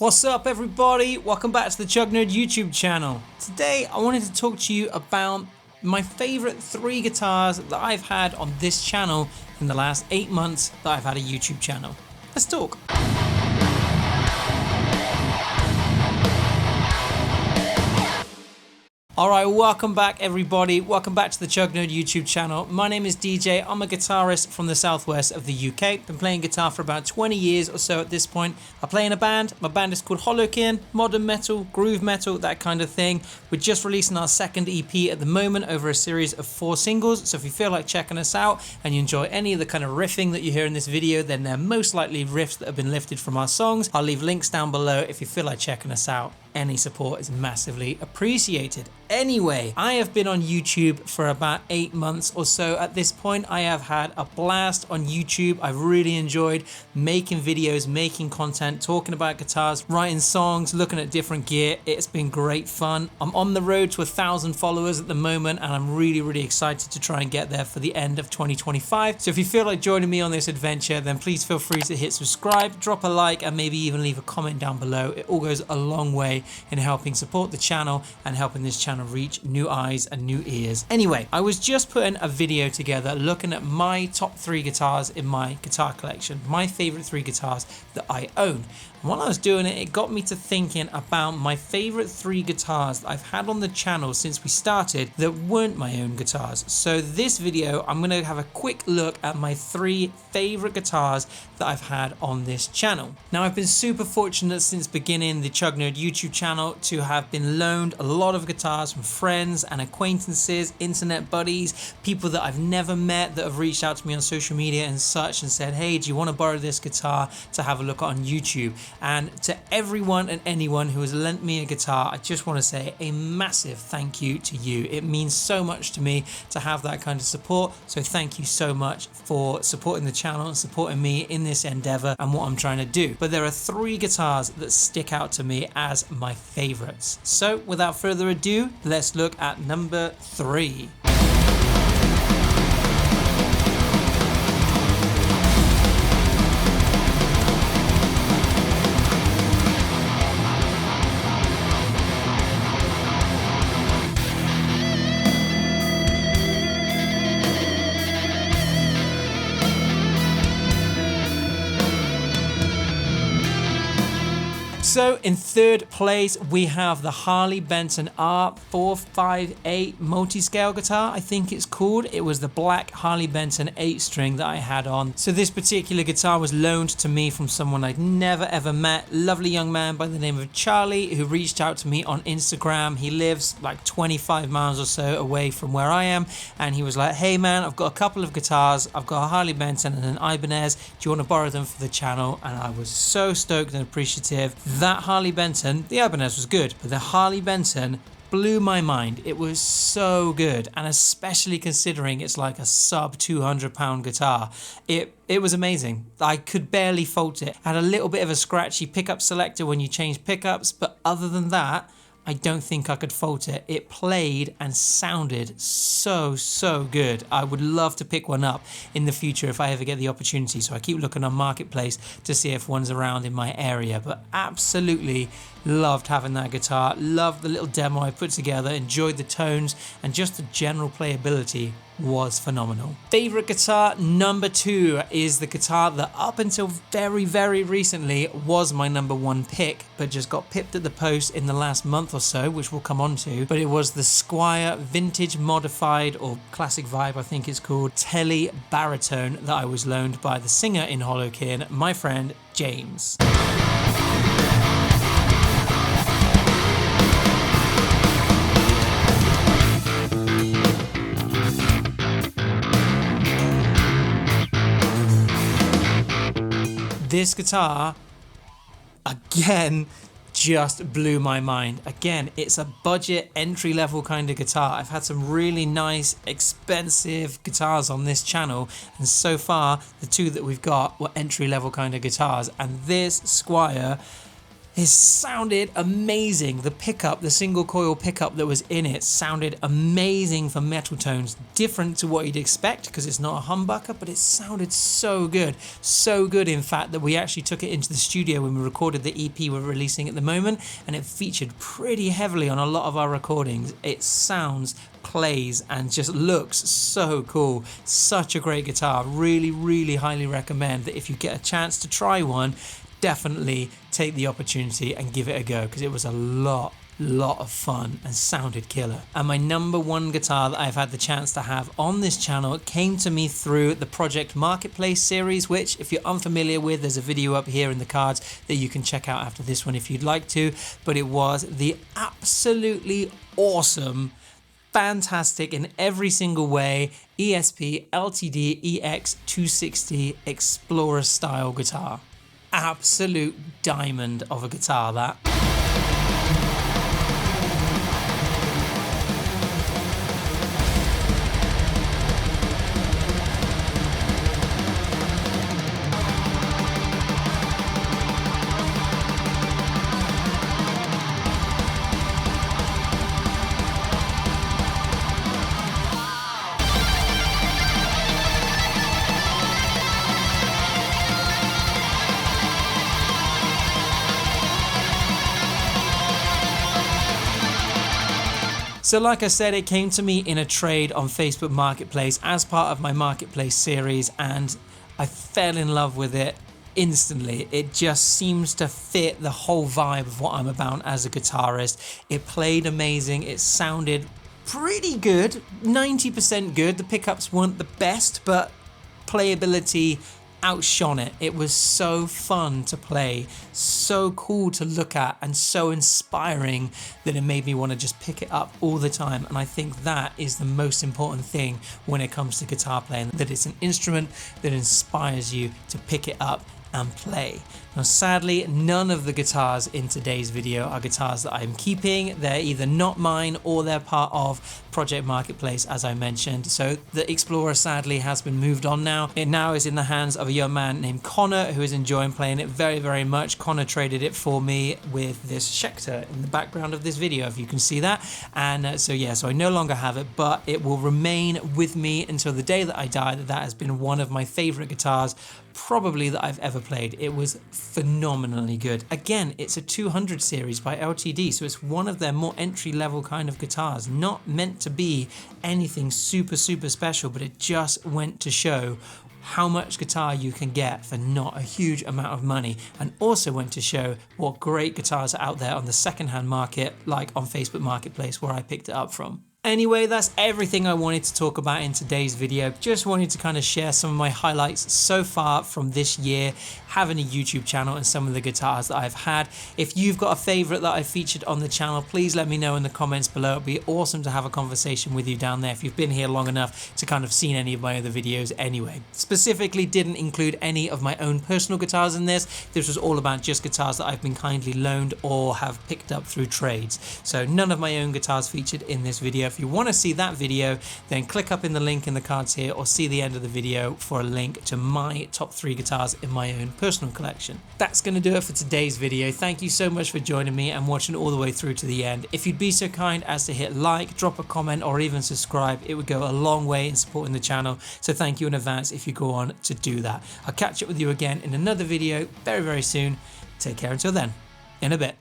What's up everybody? Welcome back to the Chug YouTube channel. Today I wanted to talk to you about my favorite 3 guitars that I've had on this channel in the last 8 months that I've had a YouTube channel. Let's talk. Alright, welcome back everybody. Welcome back to the Chug YouTube channel. My name is DJ. I'm a guitarist from the southwest of the UK. Been playing guitar for about 20 years or so at this point. I play in a band. My band is called HollowKin, modern metal, groove metal, that kind of thing. We're just releasing our second EP at the moment over a series of 4 singles. So if you feel like checking us out and you enjoy any of the kind of riffing that you hear in this video, then they're most likely riffs that have been lifted from our songs. I'll leave links down below if you feel like checking us out. Any support is massively appreciated. Anyway, I have been on YouTube for about 8 months or so at this point. I have had a blast on YouTube. I've really enjoyed making videos, making content, talking about guitars, writing songs, looking at different gear. It's been great fun. I'm on the road to 1,000 followers at the moment, and I'm really excited to try and get there for the end of 2025. So if you feel like joining me on this adventure, then please feel free to hit subscribe, drop a like, and maybe even leave a comment down below. It all goes a long way in helping support the channel and helping this channel reach new eyes and new ears. Anyway, I was just putting a video together looking at my top 3 guitars in my guitar collection, my favorite 3 guitars that I own. And while I was doing it, it got me to thinking about my favorite 3 guitars that I've had on the channel since we started that weren't my own guitars. So this video, I'm going to have a quick look at my 3 favorite guitars that I've had on this channel. Now, I've been super fortunate since beginning the Chug Nerd YouTube channel to have been loaned a lot of guitars from friends and acquaintances, internet buddies, people that I've never met that have reached out to me on social media and such and said, hey, do you want to borrow this guitar to have a look on YouTube? And to everyone and anyone who has lent me a guitar, I just want to say a massive thank you to you. It means so much to me to have that kind of support. So thank you so much for supporting the channel and supporting me in this endeavor and what I'm trying to do. But there are 3 guitars that stick out to me as my favorites. So without further ado, let's look at number 3. So in 3rd place, we have the Harley Benton R458 multi-scale guitar, I think it's called. It was the black Harley Benton 8-string that I had on. So this particular guitar was loaned to me from someone I'd never ever met. Lovely young man by the name of Charlie, who reached out to me on Instagram. He lives like 25 miles or so away from where I am. And he was like, hey man, I've got a couple of guitars. I've got a Harley Benton and an Ibanez. Do you want to borrow them for the channel? And I was so stoked and appreciative. That Harley Benton, the Ibanez was good, but the Harley Benton blew my mind. It was so good, and especially considering it's like a sub £200 guitar. It was amazing. I could barely fault it. Had a little bit of a scratchy pickup selector when you change pickups, but other than that, I don't think I could fault it. It played and sounded so good. I would love to pick one up in the future if I ever get the opportunity. So I keep looking on Marketplace to see if one's around in my area. But absolutely loved having that guitar. Loved the little demo I put together. Enjoyed the tones, and just the general playability was phenomenal. Favorite guitar number 2 is the guitar that up until very recently was my number 1 pick, but just got pipped at the post in the last month or so, which we'll come on to. But it was the Squier vintage modified, or classic vibe I think it's called, Tele baritone that I was loaned by the singer in HollowKin, my friend James. This guitar, again, just blew my mind. Again, it's a budget entry-level kind of guitar. I've had some really nice, expensive guitars on this channel, and so far, the 2 that we've got were entry-level kind of guitars, and this Squier It sounded amazing. The pickup, the single coil pickup that was in it sounded amazing for metal tones, different to what you'd expect because it's not a humbucker, but it sounded so good. So good, in fact, that we actually took it into the studio when we recorded the EP we're releasing at the moment, and it featured pretty heavily on a lot of our recordings. It sounds, plays, and just looks so cool. Such a great guitar. Really, really highly recommend that if you get a chance to try one, definitely take the opportunity and give it a go, because it was a lot of fun and sounded killer. And my number one guitar that I've had the chance to have on this channel came to me through the Project Marketplace series, which if you're unfamiliar with, there's a video up here in the cards that you can check out after this one if you'd like to. But it was the absolutely awesome, fantastic in every single way ESP LTD EX260 Explorer style guitar. Absolute diamond of a guitar, that. So like I said, it came to me in a trade on Facebook Marketplace as part of my Marketplace series, and I fell in love with it instantly. It just seems to fit the whole vibe of what I'm about as a guitarist. It played amazing. It sounded pretty good, 90% good. The pickups weren't the best, but playability outshone it. It was so fun to play, so cool to look at, and so inspiring that it made me want to just pick it up all the time. And I think that is the most important thing when it comes to guitar playing, that it's an instrument that inspires you to pick it up and play. Now sadly, none of the guitars in today's video are guitars that I'm keeping. They're either not mine or they're part of Project Marketplace, as I mentioned. So the Explorer sadly has been moved on now. It now is in the hands of a young man named Connor, who is enjoying playing it very, very much. Connor traded it for me with this Schecter in the background of this video, if you can see that. And so I no longer have it, but it will remain with me until the day that I die. That has been one of my favorite guitars probably that I've ever played. It was phenomenally good. Again, it's a 200 series by LTD, so it's one of their more entry-level kind of guitars, not meant to be anything super special, but it just went to show how much guitar you can get for not a huge amount of money, and also went to show what great guitars are out there on the secondhand market, like on Facebook Marketplace where I picked it up from. Anyway, that's everything I wanted to talk about in today's video. Just wanted to kind of share some of my highlights so far from this year, having a YouTube channel, and some of the guitars that I've had. If you've got a favorite that I've featured on the channel, please let me know in the comments below. It'd be awesome to have a conversation with you down there if you've been here long enough to kind of seen any of my other videos anyway. Specifically didn't include any of my own personal guitars in this. This was all about just guitars that I've been kindly loaned or have picked up through trades. So none of my own guitars featured in this video. If you want to see that video, then click up in the link in the cards here, or see the end of the video for a link to my top 3 guitars in my own personal collection. That's going to do it for today's video. Thank you so much for joining me and watching all the way through to the end. If you'd be so kind as to hit like, drop a comment, or even subscribe, it would go a long way in supporting the channel. So thank you in advance if you go on to do that. I'll catch up with you again in another video very, very soon. Take care until then. In a bit.